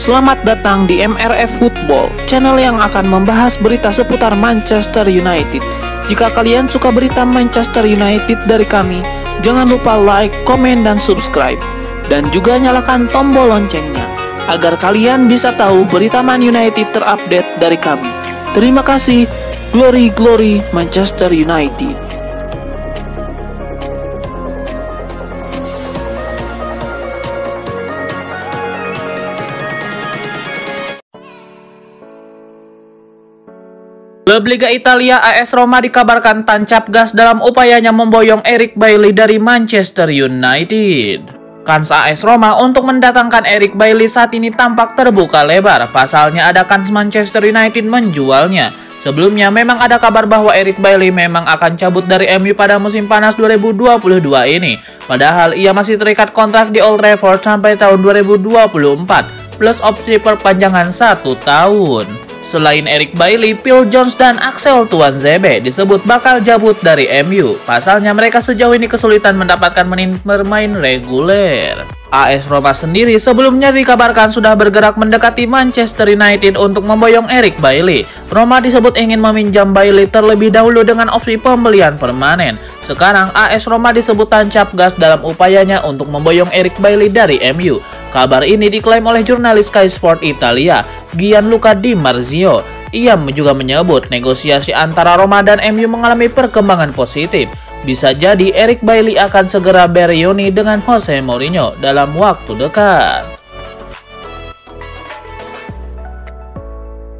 Selamat datang di MRF Football, channel yang akan membahas berita seputar Manchester United. Jika kalian suka berita Manchester United dari kami, jangan lupa like, komen, dan subscribe. Dan juga nyalakan tombol loncengnya, agar kalian bisa tahu berita Man United terupdate dari kami. Terima kasih, Glory Glory Manchester United. Klub Liga Italia AS Roma dikabarkan tancap gas dalam upayanya memboyong Eric Bailly dari Manchester United. Kans AS Roma untuk mendatangkan Eric Bailly saat ini tampak terbuka lebar. Pasalnya ada kans Manchester United menjualnya. Sebelumnya memang ada kabar bahwa Eric Bailly memang akan cabut dari MU pada musim panas 2022 ini. Padahal ia masih terikat kontrak di Old Trafford sampai tahun 2024 plus opsi perpanjangan 1 tahun. Selain Eric Bailly, Phil Jones dan Axel Tuanzebe disebut bakal cabut dari MU. Pasalnya mereka sejauh ini kesulitan mendapatkan menit bermain reguler. AS Roma sendiri sebelumnya dikabarkan sudah bergerak mendekati Manchester United untuk memboyong Eric Bailly. Roma disebut ingin meminjam Bailly terlebih dahulu dengan opsi pembelian permanen. Sekarang AS Roma disebut tancap gas dalam upayanya untuk memboyong Eric Bailly dari MU. Kabar ini diklaim oleh jurnalis Sky Sport Italia, Gianluca Di Marzio. Ia juga menyebut negosiasi antara Roma dan MU mengalami perkembangan positif. Bisa jadi Eric Bailly akan segera bereuni dengan Jose Mourinho dalam waktu dekat.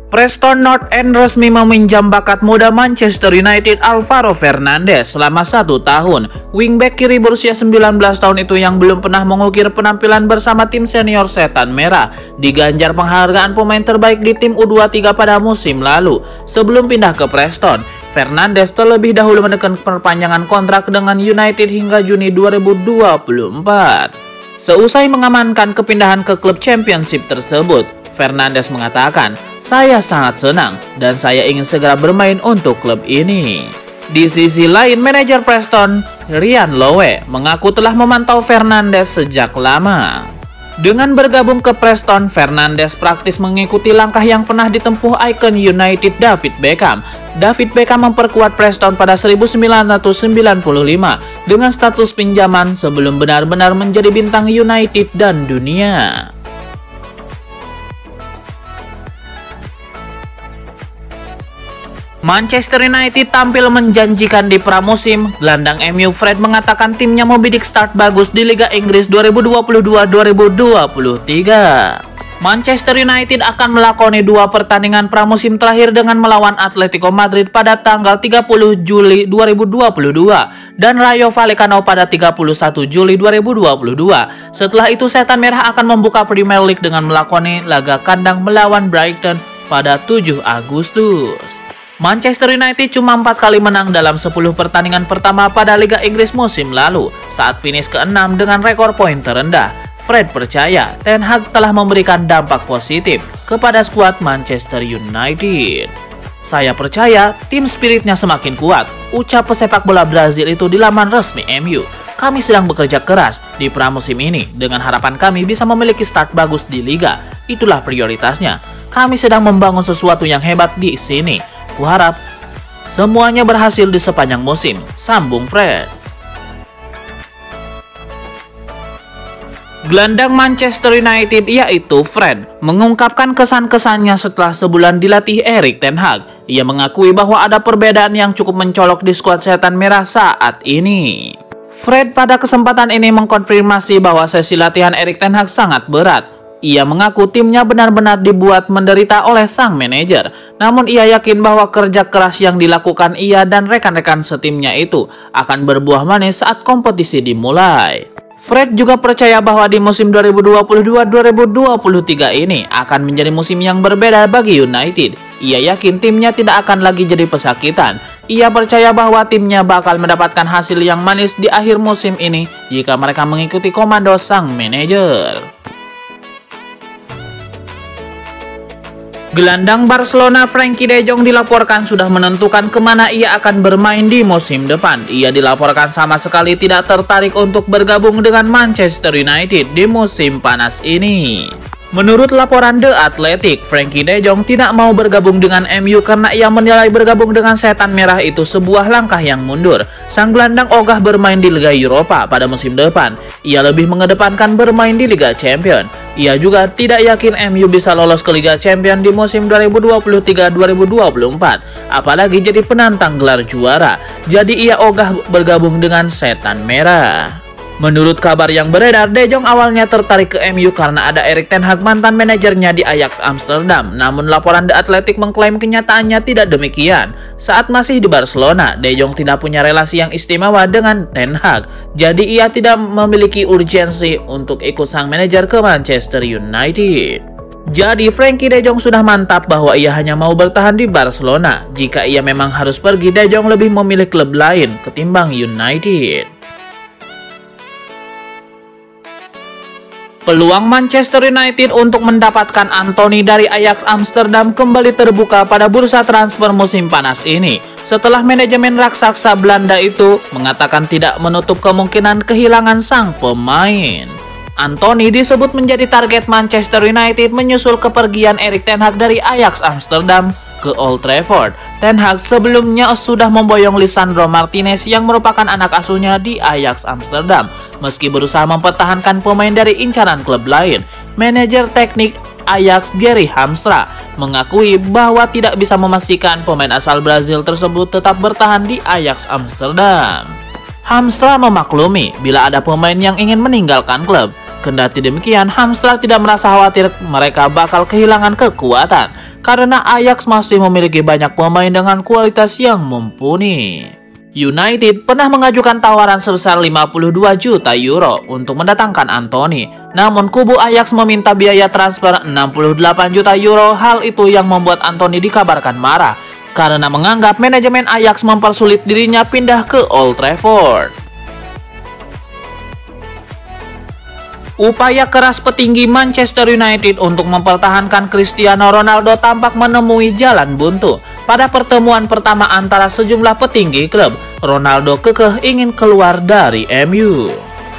Preston North End resmi meminjam bakat muda Manchester United Alvaro Fernandes selama 1 tahun. Wingback kiri berusia 19 tahun itu yang belum pernah mengukir penampilan bersama tim senior Setan Merah diganjar penghargaan pemain terbaik di tim U23 pada musim lalu. Sebelum pindah ke Preston, Fernandes terlebih dahulu menekan perpanjangan kontrak dengan United hingga Juni 2024. Seusai mengamankan kepindahan ke klub Championship tersebut, Fernandes mengatakan, "Saya sangat senang dan saya ingin segera bermain untuk klub ini." Di sisi lain, manajer Preston, Ryan Lowe, mengaku telah memantau Fernandes sejak lama. Dengan bergabung ke Preston, Fernandes praktis mengikuti langkah yang pernah ditempuh ikon United David Beckham. David Beckham memperkuat Preston pada 1995 dengan status pinjaman sebelum benar-benar menjadi bintang United dan dunia. Manchester United tampil menjanjikan di pramusim. Gelandang MU Fred mengatakan timnya membidik start bagus di Liga Inggris 2022-2023. Manchester United akan melakoni 2 pertandingan pramusim terakhir dengan melawan Atletico Madrid pada tanggal 30 Juli 2022 dan Rayo Vallecano pada 31 Juli 2022. Setelah itu Setan Merah akan membuka Premier League dengan melakoni laga kandang melawan Brighton pada 7 Agustus. Manchester United cuma 4 kali menang dalam 10 pertandingan pertama pada Liga Inggris musim lalu saat finish ke-6 dengan rekor poin terendah. Fred percaya Ten Hag telah memberikan dampak positif kepada skuad Manchester United. "Saya percaya tim spiritnya semakin kuat," ucap pesepak bola Brazil itu di laman resmi MU. "Kami sedang bekerja keras di pramusim ini dengan harapan kami bisa memiliki start bagus di Liga. Itulah prioritasnya. Kami sedang membangun sesuatu yang hebat di sini. Kuharap semuanya berhasil di sepanjang musim," sambung Fred. Gelandang Manchester United yaitu Fred mengungkapkan kesan-kesannya setelah sebulan dilatih Erik ten Hag. Ia mengakui bahwa ada perbedaan yang cukup mencolok di skuad Setan Merah saat ini. Fred pada kesempatan ini mengkonfirmasi bahwa sesi latihan Erik ten Hag sangat berat. Ia mengaku timnya benar-benar dibuat menderita oleh sang manajer. Namun ia yakin bahwa kerja keras yang dilakukan ia dan rekan-rekan setimnya itu akan berbuah manis saat kompetisi dimulai. Fred juga percaya bahwa di musim 2022-2023 ini akan menjadi musim yang berbeda bagi United. Ia yakin timnya tidak akan lagi jadi pesakitan. Ia percaya bahwa timnya bakal mendapatkan hasil yang manis di akhir musim ini jika mereka mengikuti komando sang manajer. Gelandang Barcelona Frenkie de Jong dilaporkan sudah menentukan kemana ia akan bermain di musim depan. Ia dilaporkan sama sekali tidak tertarik untuk bergabung dengan Manchester United di musim panas ini. Menurut laporan The Athletic, Frankie De Jong tidak mau bergabung dengan MU karena ia menilai bergabung dengan Setan Merah itu sebuah langkah yang mundur. Sang gelandang ogah bermain di Liga Eropa pada musim depan. Ia lebih mengedepankan bermain di Liga Champions. Ia juga tidak yakin MU bisa lolos ke Liga Champions di musim 2023-2024, apalagi jadi penantang gelar juara. Jadi ia ogah bergabung dengan Setan Merah. Menurut kabar yang beredar, De Jong awalnya tertarik ke MU karena ada Erik ten Hag, mantan manajernya di Ajax Amsterdam. Namun laporan The Athletic mengklaim kenyataannya tidak demikian. Saat masih di Barcelona, De Jong tidak punya relasi yang istimewa dengan ten Hag. Jadi ia tidak memiliki urgensi untuk ikut sang manajer ke Manchester United. Jadi Frankie De Jong sudah mantap bahwa ia hanya mau bertahan di Barcelona. Jika ia memang harus pergi, De Jong lebih memilih klub lain ketimbang United. Peluang Manchester United untuk mendapatkan Anthony dari Ajax Amsterdam kembali terbuka pada bursa transfer musim panas ini, setelah manajemen raksasa Belanda itu mengatakan tidak menutup kemungkinan kehilangan sang pemain. Anthony disebut menjadi target Manchester United menyusul kepergian Erik ten Hag dari Ajax Amsterdam ke Old Trafford. Ten Hag sebelumnya sudah memboyong Lisandro Martinez yang merupakan anak asuhnya di Ajax Amsterdam. Meski berusaha mempertahankan pemain dari incaran klub lain, manajer teknik Ajax Gary Hamstra mengakui bahwa tidak bisa memastikan pemain asal Brazil tersebut tetap bertahan di Ajax Amsterdam. Hamstra memaklumi bila ada pemain yang ingin meninggalkan klub. Kendati demikian, Hamstra tidak merasa khawatir mereka bakal kehilangan kekuatan karena Ajax masih memiliki banyak pemain dengan kualitas yang mumpuni. United pernah mengajukan tawaran sebesar 52 juta euro untuk mendatangkan Anthony. Namun kubu Ajax meminta biaya transfer 68 juta euro. Hal itu yang membuat Anthony dikabarkan marah karena menganggap manajemen Ajax mempersulit dirinya pindah ke Old Trafford. Upaya keras petinggi Manchester United untuk mempertahankan Cristiano Ronaldo tampak menemui jalan buntu. Pada pertemuan pertama antara sejumlah petinggi klub, Ronaldo kekeh ingin keluar dari MU.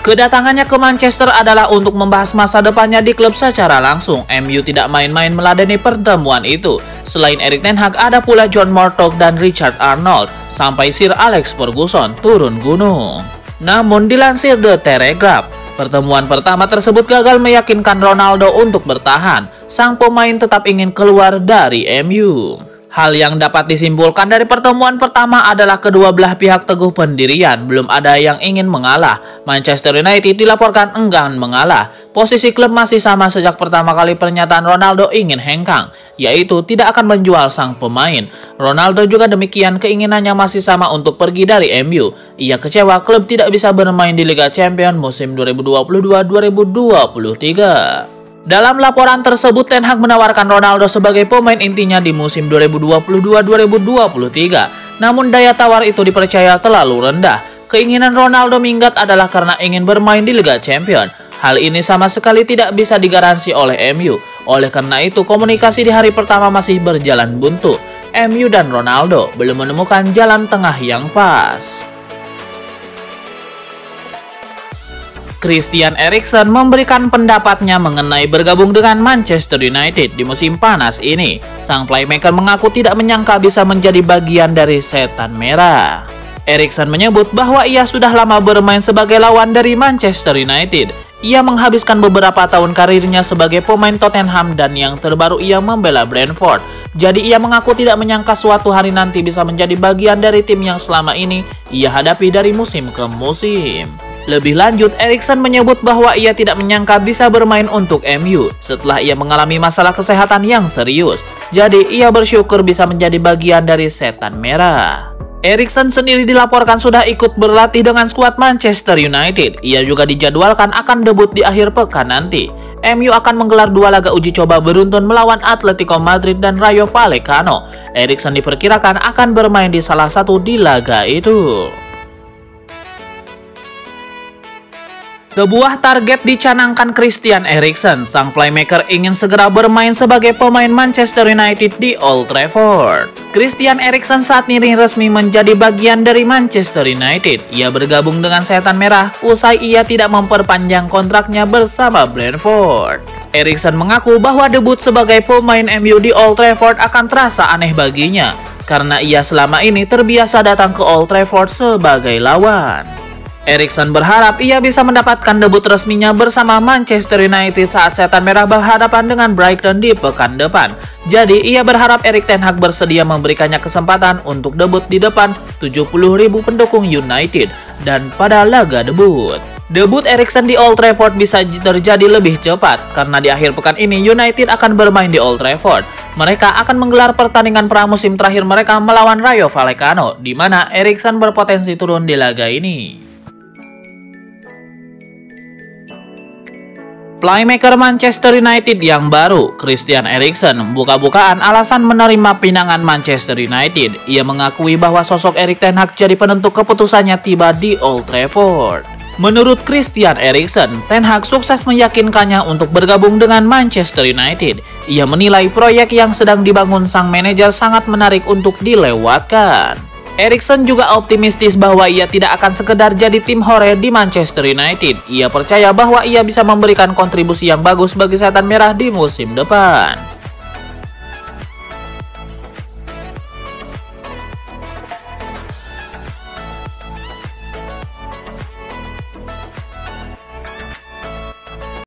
Kedatangannya ke Manchester adalah untuk membahas masa depannya di klub secara langsung. MU tidak main-main meladeni pertemuan itu. Selain Erik ten Hag, ada pula John Murtough dan Richard Arnold, sampai Sir Alex Ferguson turun gunung. Namun dilansir The Telegraph, pertemuan pertama tersebut gagal meyakinkan Ronaldo untuk bertahan. Sang pemain tetap ingin keluar dari MU. Hal yang dapat disimpulkan dari pertemuan pertama adalah kedua belah pihak teguh pendirian, belum ada yang ingin mengalah. Manchester United dilaporkan enggan mengalah. Posisi klub masih sama sejak pertama kali pernyataan Ronaldo ingin hengkang, yaitu tidak akan menjual sang pemain. Ronaldo juga demikian, keinginannya masih sama untuk pergi dari MU. Ia kecewa klub tidak bisa bermain di Liga Champions musim 2022-2023. Dalam laporan tersebut, Ten Hag menawarkan Ronaldo sebagai pemain intinya di musim 2022-2023. Namun daya tawar itu dipercaya terlalu rendah. Keinginan Ronaldo minggat adalah karena ingin bermain di Liga Champions. Hal ini sama sekali tidak bisa digaransi oleh MU. Oleh karena itu, komunikasi di hari pertama masih berjalan buntu. MU dan Ronaldo belum menemukan jalan tengah yang pas. Christian Eriksen memberikan pendapatnya mengenai bergabung dengan Manchester United di musim panas ini. Sang playmaker mengaku tidak menyangka bisa menjadi bagian dari Setan Merah. Eriksen menyebut bahwa ia sudah lama bermain sebagai lawan dari Manchester United. Ia menghabiskan beberapa tahun karirnya sebagai pemain Tottenham dan yang terbaru ia membela Brentford. Jadi ia mengaku tidak menyangka suatu hari nanti bisa menjadi bagian dari tim yang selama ini ia hadapi dari musim ke musim. Lebih lanjut, Eriksen menyebut bahwa ia tidak menyangka bisa bermain untuk MU setelah ia mengalami masalah kesehatan yang serius. Jadi ia bersyukur bisa menjadi bagian dari Setan Merah. Eriksen sendiri dilaporkan sudah ikut berlatih dengan skuad Manchester United. Ia juga dijadwalkan akan debut di akhir pekan nanti. MU akan menggelar dua laga uji coba beruntun melawan Atletico Madrid dan Rayo Vallecano. Eriksen diperkirakan akan bermain di salah satu di laga itu. Sebuah target dicanangkan Christian Eriksen. Sang playmaker ingin segera bermain sebagai pemain Manchester United di Old Trafford. Christian Eriksen saat ini resmi menjadi bagian dari Manchester United. Ia bergabung dengan Setan Merah usai ia tidak memperpanjang kontraknya bersama Brentford. Eriksen mengaku bahwa debut sebagai pemain MU di Old Trafford akan terasa aneh baginya karena ia selama ini terbiasa datang ke Old Trafford sebagai lawan. Eriksen berharap ia bisa mendapatkan debut resminya bersama Manchester United saat Setan Merah berhadapan dengan Brighton di pekan depan. Jadi ia berharap Erik ten Hag bersedia memberikannya kesempatan untuk debut di depan 70.000 pendukung United dan pada laga debut. Debut Eriksen di Old Trafford bisa terjadi lebih cepat karena di akhir pekan ini United akan bermain di Old Trafford. Mereka akan menggelar pertandingan pramusim terakhir mereka melawan Rayo Vallecano, di mana Eriksen berpotensi turun di laga ini. Playmaker Manchester United yang baru, Christian Eriksen, buka-bukaan alasan menerima pinangan Manchester United. Ia mengakui bahwa sosok Erik ten Hag jadi penentu keputusannya tiba di Old Trafford. Menurut Christian Eriksen, ten Hag sukses meyakinkannya untuk bergabung dengan Manchester United. Ia menilai proyek yang sedang dibangun sang manajer sangat menarik untuk dilewatkan. Eriksen juga optimistis bahwa ia tidak akan sekedar jadi tim hore di Manchester United. Ia percaya bahwa ia bisa memberikan kontribusi yang bagus bagi Setan Merah di musim depan.